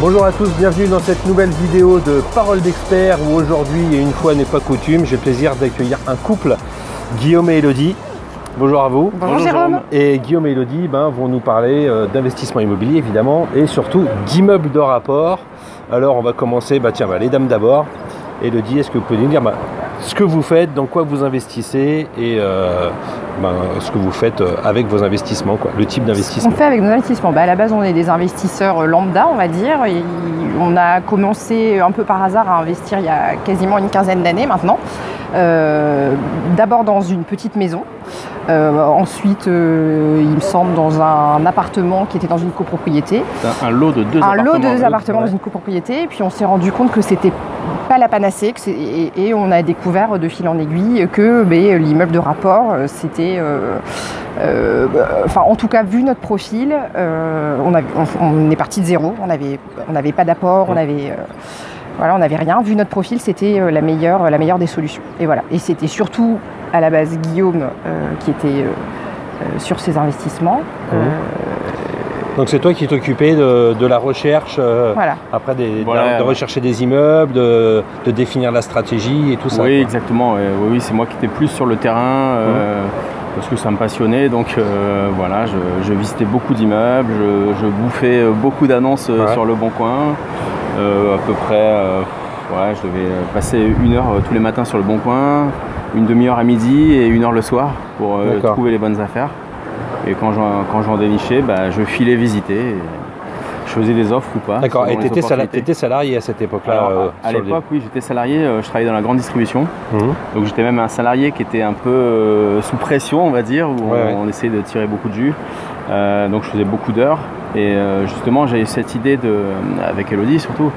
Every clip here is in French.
Bonjour à tous, bienvenue dans cette nouvelle vidéo de Parole d'expert où aujourd'hui, et une fois n'est pas coutume, j'ai le plaisir d'accueillir un couple, Guillaume et Elodie. Bonjour à vous. Bonjour Jérôme. Et Guillaume et Elodie vont nous parler d'investissement immobilier évidemment et surtout d'immeubles de rapport. Alors on va commencer, les dames d'abord. Elodie, est-ce que vous pouvez nous dire ce que vous faites, dans quoi vous investissez et ce que vous faites avec vos investissements, le type d'investissement. Ce qu'on fait avec nos investissements, à la base on est des investisseurs lambda on va dire. Et on a commencé un peu par hasard à investir il y a quasiment une quinzaine d'années maintenant. D'abord dans une petite maison, ensuite il me semble dans un appartement qui était dans une copropriété. Un lot de deux appartements dans une copropriété, et puis on s'est rendu compte que c'était pas la panacée et on a découvert de fil en aiguille que l'immeuble de rapport c'était en tout cas vu notre profil, on est parti de zéro, on n'avait pas d'apport, on n'avait rien. Vu notre profil, c'était la meilleure des solutions. Et voilà. Et c'était surtout à la base Guillaume qui était sur ces investissements. Donc c'est toi qui t'occupais de la recherche, après de rechercher des immeubles, de définir la stratégie et tout ça. Oui, exactement. Oui, c'est moi qui étais plus sur le terrain. Parce que ça me passionnait, donc je visitais beaucoup d'immeubles, je bouffais beaucoup d'annonces sur Le Bon Coin. À peu près, je devais passer 1 heure tous les matins sur Le Bon Coin, une demi-heure à midi et 1 heure le soir pour trouver les bonnes affaires. Et quand j'en dénichais, je filais visiter. Et je faisais des offres ou pas. D'accord, et tu étais salarié à cette époque-là? À l'époque, oui, j'étais salarié, je travaillais dans la grande distribution. Donc j'étais même un salarié qui était un peu sous pression, on va dire, où on essayait de tirer beaucoup de jus. Donc je faisais beaucoup d'heures. Et justement, j'ai eu cette idée, avec Elodie surtout,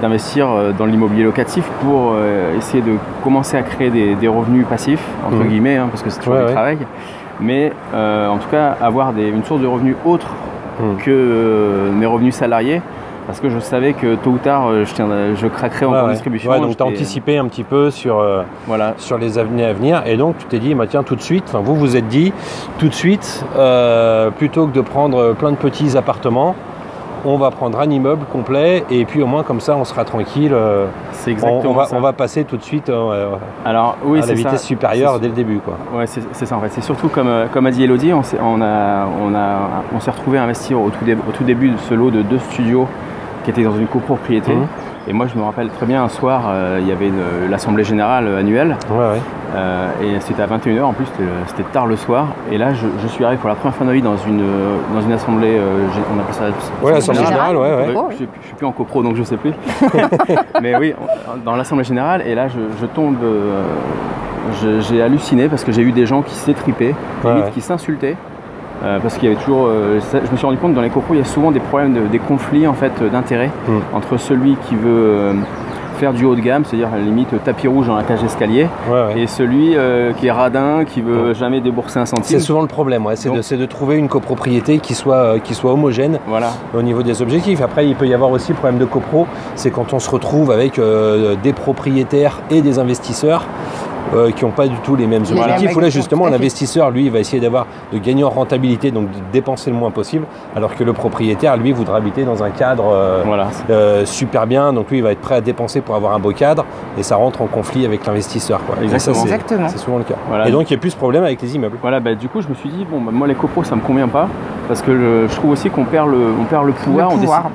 d'investir dans l'immobilier locatif pour essayer de commencer à créer des revenus passifs, entre guillemets, parce que c'est toujours du travail. Mais en tout cas, avoir une source de revenus autre que mes revenus salariés, parce que je savais que tôt ou tard je craquerais en distribution. Donc tu as anticipé un petit peu sur les années à venir, et donc tu t'es dit tiens, tout de suite, vous vous êtes dit tout de suite, plutôt que de prendre plein de petits appartements, on va prendre un immeuble complet et puis au moins comme ça on sera tranquille. C'est exactement ça. On va passer tout de suite à la vitesse supérieure dès le début. Ouais, c'est ça en fait. C'est surtout comme a dit Elodie, on s'est retrouvé à investir au tout début de ce lot de 2 studios qui étaient dans une copropriété. Et moi je me rappelle très bien, un soir il y avait l'assemblée générale annuelle. Et c'était à 21 h en plus, c'était tard le soir. Et là je suis arrivé pour la première fois de ma vie dans une assemblée, on appelle ça l'assemblée générale. Je suis plus en copro donc je sais plus. Mais oui, dans l'assemblée générale, et là je tombe, j'ai halluciné parce que j'ai eu des gens qui s'étripaient, qui s'insultaient. Parce qu'il y avait toujours, je me suis rendu compte que dans les copros il y a souvent des problèmes, des conflits en fait d'intérêts entre celui qui veut faire du haut de gamme, c'est-à-dire à la limite tapis rouge dans la cage d'escalier, et celui qui est radin, qui veut jamais débourser un centime. C'est souvent le problème, c'est de trouver une copropriété qui soit homogène au niveau des objectifs. Après il peut y avoir aussi le problème de copro, c'est quand on se retrouve avec des propriétaires et des investisseurs qui n'ont pas du tout les mêmes objectifs. Où là justement l'investisseur lui va essayer de gagner en rentabilité, donc de dépenser le moins possible, alors que le propriétaire lui voudra habiter dans un cadre super bien, donc lui il va être prêt à dépenser pour avoir un beau cadre, et ça rentre en conflit avec l'investisseur. Exactement. C'est souvent le cas. Et donc il y a plus ce problème avec les immeubles. Du coup je me suis dit moi les copros ça me convient pas, parce que je trouve aussi qu'on perd le pouvoir.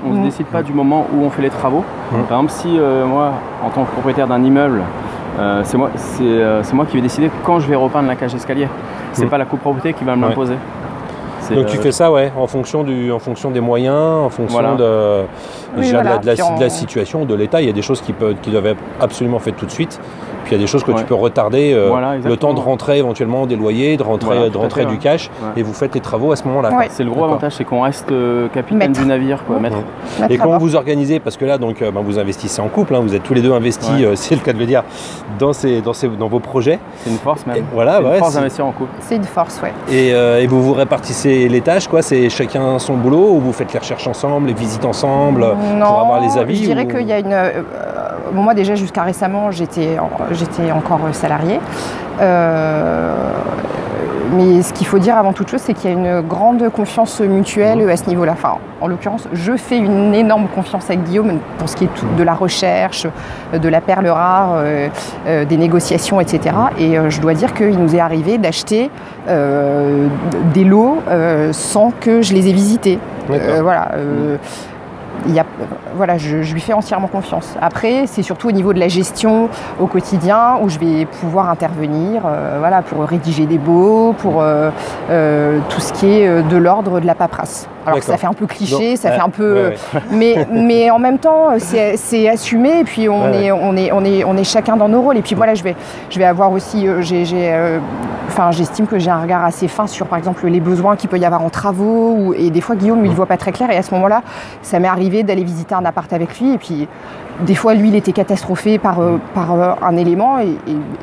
On ne décide pas du moment où on fait les travaux. Par exemple, si moi en tant que propriétaire d'un immeuble, c'est moi qui vais décider quand je vais repeindre la cage d'escalier. C'est pas la copropriété qui va me l'imposer. Donc tu fais ça en fonction des moyens, en fonction de la situation, de l'état. Il y a des choses qui doivent être absolument faites tout de suite. Puis il y a des choses que tu peux retarder, le temps de rentrer éventuellement des loyers, de rentrer du cash, et vous faites les travaux à ce moment-là. C'est le gros avantage, c'est qu'on reste capitaine du navire, maître. Et comment vous organisez, parce que là vous investissez en couple, vous êtes tous les deux investis, c'est le cas de le dire, dans vos projets. C'est une force même. C'est une force d'investir en couple. C'est une force, Et vous répartissez les tâches, c'est chacun son boulot, ou vous faites les recherches ensemble, les visites ensemble pour avoir les avis? Je dirais qu'il y a bon, moi déjà jusqu'à récemment, j'étais encore salariée. Mais ce qu'il faut dire avant toute chose, c'est qu'il y a une grande confiance mutuelle à ce niveau-là. Enfin, en l'occurrence, je fais une énorme confiance avec Guillaume pour ce qui est de la recherche, de la perle rare, des négociations, etc. Et je dois dire qu'il nous est arrivé d'acheter des lots sans que je les ai visités. Voilà. Voilà, je lui fais entièrement confiance. Après, c'est surtout au niveau de la gestion au quotidien où je vais pouvoir intervenir voilà, pour rédiger des baux, pour tout ce qui est de l'ordre de la paperasse. Alors ça fait un peu cliché, ça fait un peu... Mais en même temps, c'est assumé et puis on est chacun dans nos rôles. Et puis moi, là, je vais avoir aussi... j'estime que j'ai un regard assez fin sur, par exemple, les besoins qu'il peut y avoir en travaux. Et des fois, Guillaume, il ne voit pas très clair. Et à ce moment-là, ça m'est arrivé d'aller visiter un appart avec lui. Et puis, des fois, lui, il était catastrophé par un élément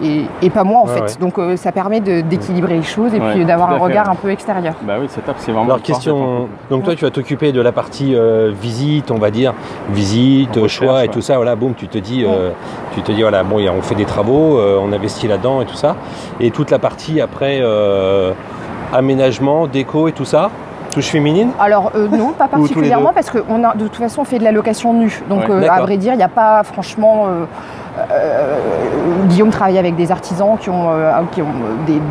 et pas moi, en fait. Donc, ça permet d'équilibrer les choses et puis d'avoir un regard un peu extérieur. Bah oui, c'est top. C'est vraiment... Alors, question... Donc, toi, tu vas t'occuper de la partie visite, on va dire. Visite, choix et tout ça. Voilà, boum, tu te dis, voilà, bon, on fait des travaux, on investit là-dedans et tout ça. Et toute la partie après, aménagement, déco et tout ça. Touche féminine? Alors non, pas particulièrement parce que de toute façon on fait de la location nue. Donc à vrai dire, il n'y a pas franchement... Guillaume travaille avec des artisans qui ont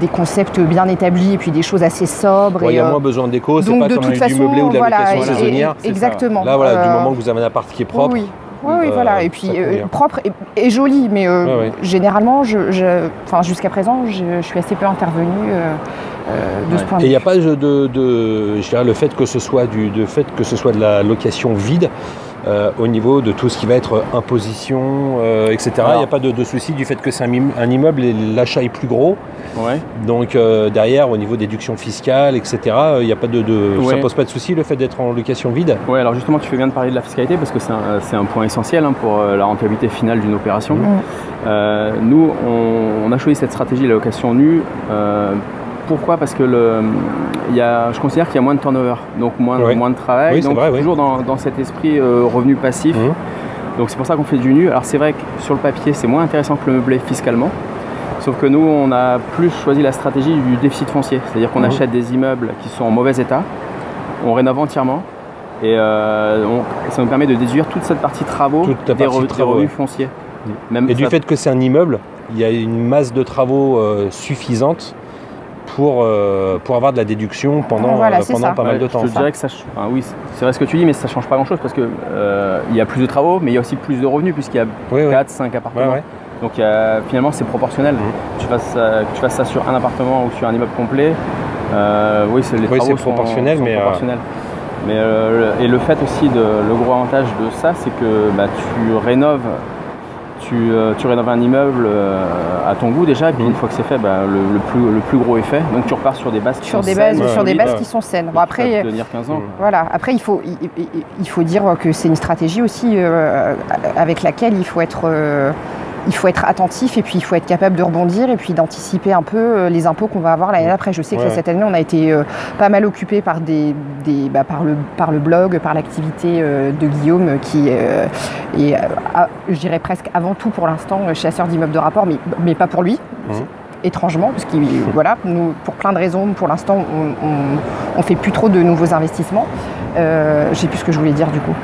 des concepts bien établis et puis des choses assez sobres. Il y a moins besoin de déco, c'est pas comme du meublé ou de la location saisonnière. Exactement. Là, voilà, du moment que vous avez un appart qui est propre. Oui, voilà, et puis propre et joli, mais généralement, jusqu'à présent, je suis assez peu intervenue de ce point de vue. Et il n'y a pas je dirais, le fait que ce soit de la location vide au niveau de tout ce qui va être imposition, etc. Il n'y a pas de souci du fait que c'est un immeuble et l'achat est plus gros. Donc derrière, au niveau déduction fiscale, etc., il n'y a pas ça pose pas de souci le fait d'être en location vide. Oui, alors justement, tu fais bien de parler de la fiscalité parce que c'est un point essentiel pour la rentabilité finale d'une opération. Nous, on a choisi cette stratégie de la location nue. Pourquoi? Parce que je considère qu'il y a moins de turnover, donc moins de travail, donc toujours dans cet esprit revenu passif. Donc c'est pour ça qu'on fait du nu. Alors c'est vrai que sur le papier, c'est moins intéressant que le meublé fiscalement. Sauf que nous, on a plus choisi la stratégie du déficit foncier. C'est-à-dire qu'on achète des immeubles qui sont en mauvais état, on rénove entièrement et ça nous permet de déduire toute cette partie travaux des revenus fonciers. Et du fait que c'est un immeuble, il y a une masse de travaux suffisante pour avoir de la déduction pendant pas mal de temps. Je dirais que oui, c'est vrai ce que tu dis, mais ça ne change pas grand-chose parce que il y a plus de travaux, mais il y a aussi plus de revenus puisqu'il y a 4-5 appartements. Donc finalement, c'est proportionnel. Que tu fasses ça sur un appartement ou sur un immeuble complet, les travaux sont proportionnels. Et le fait aussi, le gros avantage de ça, c'est que tu rénoves un immeuble à ton goût déjà, et puis une fois que c'est fait, le plus gros est fait. Donc tu repars sur des bases qui sont saines. Bon, après, tenir 15 ans. Voilà. Après, il faut dire que c'est une stratégie aussi avec laquelle il faut être attentif et puis il faut être capable de rebondir et puis d'anticiper un peu les impôts qu'on va avoir l'année d'après. Je sais que cette année, on a été pas mal occupé par par le blog, par l'activité de Guillaume qui est, je dirais presque avant tout pour l'instant, chasseur d'immeubles de rapport, mais pas pour lui. Étrangement, parce que nous, pour plein de raisons, pour l'instant, on fait plus trop de nouveaux investissements. Je sais plus ce que je voulais dire du coup.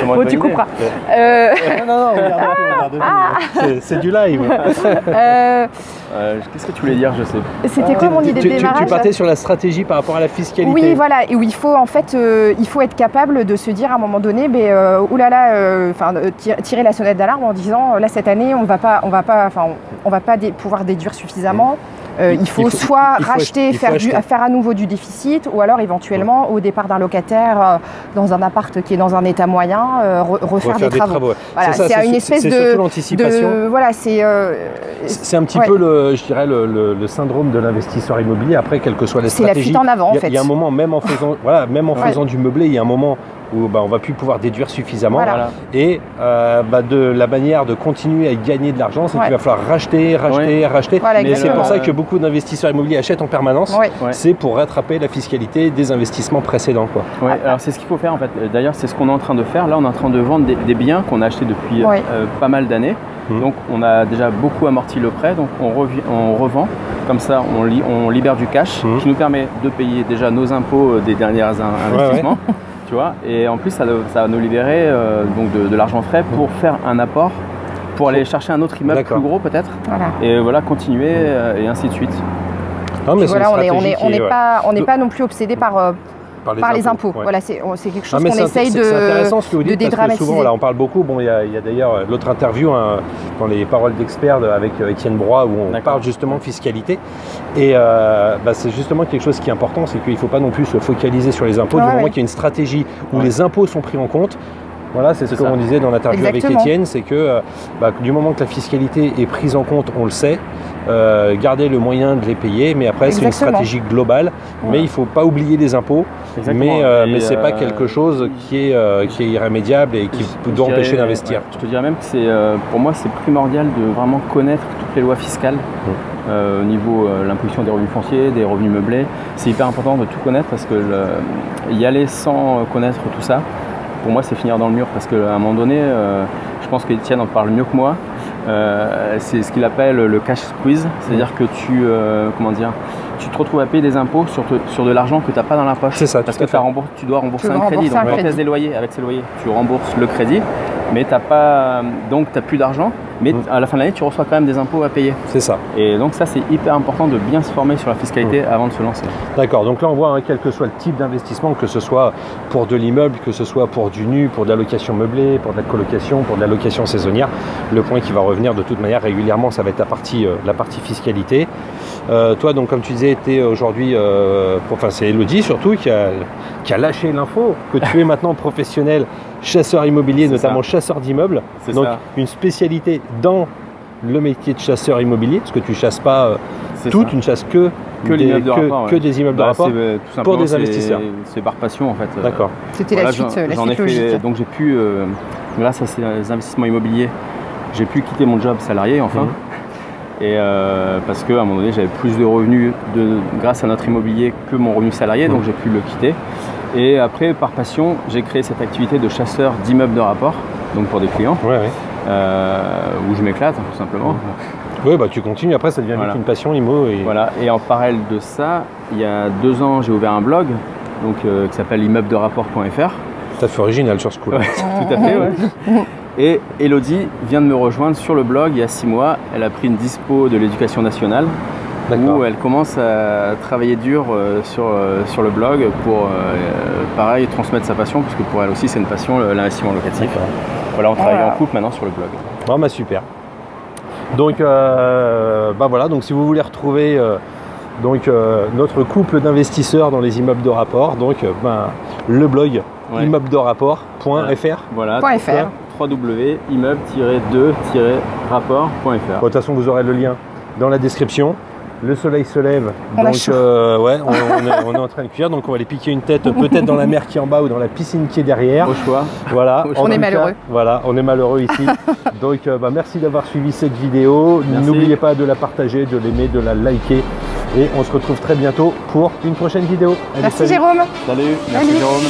Bon, tu couperas. Non, regarde. C'est du live. Qu'est-ce que tu voulais dire? Je sais. C'était quoi mon idée de démarrage? Tu partais sur la stratégie par rapport à la fiscalité. Oui, voilà, et où il faut être capable de se dire à un moment donné, tirer la sonnette d'alarme en disant là cette année on va pas pouvoir déduire suffisamment. Il faut soit racheter, faire à nouveau du déficit, ou alors éventuellement au départ d'un locataire dans un appart qui est dans un état moyen, refaire des travaux. Voilà, c'est une espèce de l'anticipation. Voilà, c'est un petit peu le syndrome de l'investisseur immobilier. Après, quelle que soit la stratégie, c'est la fuite en avant. Il y a un moment, même en faisant du meublé, il y a un moment où on va plus pouvoir déduire suffisamment. Voilà. Et de la manière de continuer à gagner de l'argent, c'est qu'il va falloir racheter. Voilà, mais c'est pour ça que beaucoup d'investisseurs immobiliers achètent en permanence. C'est pour rattraper la fiscalité des investissements précédents. Alors c'est ce qu'il faut faire en fait. D'ailleurs, c'est ce qu'on est en train de faire. Là, on est en train de vendre des biens qu'on a achetés depuis pas mal d'années. Donc on a déjà beaucoup amorti le prêt, donc on revend, comme ça on libère du cash qui nous permet de payer déjà nos impôts des derniers investissements, tu vois, et en plus ça va nous libérer donc de l'argent frais pour faire un apport, pour aller chercher un autre immeuble plus gros peut-être, et voilà, continuer et ainsi de suite. Non, mais voilà, on n'est pas non plus obsédé par les impôts. Voilà, c'est quelque chose qu'on essaye de dédramatiser. Souvent, là, on parle beaucoup. Bon, il y a d'ailleurs l'autre interview dans les paroles d'experts avec Étienne Broy où on parle justement de fiscalité. Et c'est justement quelque chose qui est important, c'est qu'il ne faut pas non plus se focaliser sur les impôts. Du moment qu'il y a une stratégie où les impôts sont pris en compte. Voilà, c'est ce qu'on disait dans l'interview avec Étienne, c'est que du moment que la fiscalité est prise en compte, on le sait, garder le moyen de les payer, mais après c'est une stratégie globale, mais il ne faut pas oublier les impôts, mais ce n'est pas quelque chose qui est irrémédiable et qui doit empêcher d'investir. Je te dirais même que pour moi c'est primordial de vraiment connaître toutes les lois fiscales. Au niveau l'imposition des revenus fonciers, des revenus meublés, c'est hyper important de tout connaître parce que y aller sans connaître tout ça, pour moi c'est finir dans le mur, parce qu'à un moment donné, je pense qu'Étienne en parle mieux que moi, c'est ce qu'il appelle le cash squeeze, c'est-à-dire que tu te retrouves à payer des impôts sur de l'argent que tu n'as pas dans la poche. C'est ça, parce que tu dois rembourser un crédit, donc quand tu as des loyers, avec ces loyers, tu rembourses le crédit, mais tu n'as plus d'argent, mais à la fin de l'année, tu reçois quand même des impôts à payer. C'est ça. Et donc ça, c'est hyper important de bien se former sur la fiscalité avant de se lancer. D'accord, donc là on voit quel que soit le type d'investissement, que ce soit pour de l'immeuble, que ce soit pour du nu, pour de la location meublée, pour de la colocation, pour de la location saisonnière, le point qui va revenir de toute manière régulièrement, ça va être la partie fiscalité. Toi, donc comme tu disais, tu es aujourd'hui, c'est Elodie surtout qui a lâché l'info que tu es maintenant professionnel chasseur immobilier, notamment chasseur d'immeubles. Donc une spécialité dans le métier de chasseur immobilier, parce que tu ne chasses pas tu ne chasses que des immeubles de rapport pour des investisseurs. C'est par passion en fait. D'accord. C'était la suite logique. Donc j'ai pu, grâce à ces investissements immobiliers, j'ai pu quitter mon job salarié enfin. Et parce qu'à un moment donné, j'avais plus de revenus grâce à notre immobilier que mon revenu salarié, donc j'ai pu le quitter. Et après, par passion, j'ai créé cette activité de chasseur d'immeubles de rapport, donc pour des clients, où je m'éclate tout simplement. Oui, tu continues, après ça devient vite une passion immo. Voilà. Et en parallèle de ça, il y a 2 ans, j'ai ouvert un blog donc, qui s'appelle immeublesderapport.fr. Ça fait original sur ce coup-là. Tout à fait, Et Elodie vient de me rejoindre sur le blog il y a 6 mois. Elle a pris une dispo de l'éducation nationale où elle commence à travailler dur sur le blog pour, pareil, transmettre sa passion, parce que pour elle aussi c'est une passion, l'investissement locatif. Voilà, on travaille en couple maintenant sur le blog. Bon, super. Donc, voilà, donc si vous voulez retrouver notre couple d'investisseurs dans les immeubles de rapport, donc le blog immeublesderapport.fr. Voilà, www.immeuble-2-rapport.fr. De toute façon, vous aurez le lien dans la description. Le soleil se lève, on est en train de cuire, donc on va aller piquer une tête peut-être dans la mer qui est en bas ou dans la piscine qui est derrière. Au choix. Voilà. On est malheureux. Voilà, on est malheureux ici. Donc merci d'avoir suivi cette vidéo. N'oubliez pas de la partager, de l'aimer, de la liker. Et on se retrouve très bientôt pour une prochaine vidéo. Allez, merci Jérôme. Salut. Merci Jérôme.